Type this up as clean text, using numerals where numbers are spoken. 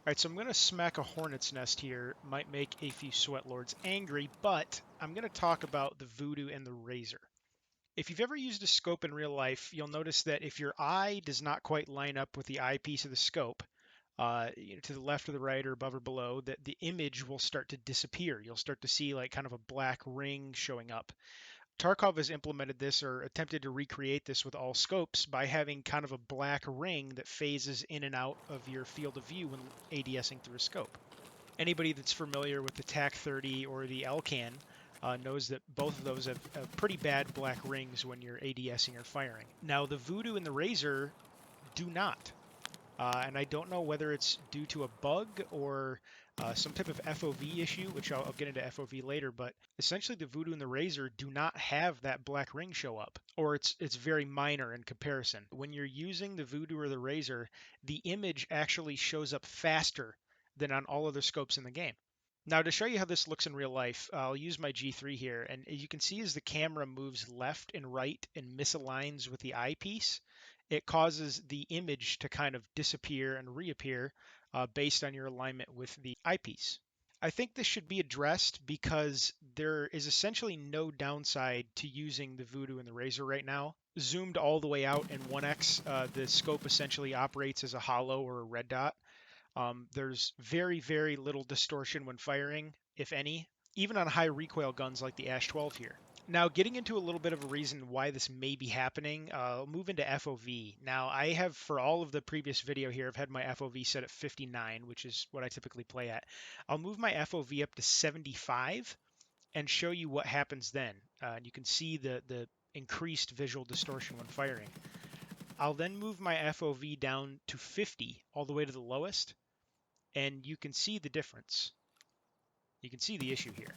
Alright, so I'm going to smack a hornet's nest here. Might make a few sweat lords angry, but I'm going to talk about the Voodoo and the Razor. If you've ever used a scope in real life, you'll notice that if your eye does not quite line up with the eyepiece of the scope, to the left or the right or above or below, that the image will start to disappear. You'll start to see like kind of a black ring showing up. Tarkov has implemented this or attempted to recreate this with all scopes by having kind of a black ring that phases in and out of your field of view when ADSing through a scope. Anybody that's familiar with the TAC-30 or the LCAN knows that both of those have pretty bad black rings when you're ADSing or firing. Now, the Voodoo and the Razor do not. And I don't know whether it's due to a bug or some type of FOV issue, which I'll get into FOV later. But essentially, the Voodoo and the Razor do not have that black ring show up, or it's very minor in comparison. When you're using the Voodoo or the Razor, the image actually shows up faster than on all other scopes in the game. Now, to show you how this looks in real life, I'll use my G3 here, and as you can see as the camera moves left and right and misaligns with the eyepiece, it causes the image to kind of disappear and reappear based on your alignment with the eyepiece. I think this should be addressed because there is essentially no downside to using the Voodoo and the Razor right now. Zoomed all the way out in 1x, the scope essentially operates as a hollow or a red dot. There's very, very little distortion when firing, if any, even on high recoil guns like the Ash 12 here. Now, getting into a little bit of a reason why this may be happening, I'll move into FOV. Now, I have, for all of the previous video here, I've had my FOV set at 59, which is what I typically play at. I'll move my FOV up to 75 and show you what happens then. You can see the increased visual distortion when firing. I'll then move my FOV down to 50, all the way to the lowest, and you can see the difference. You can see the issue here.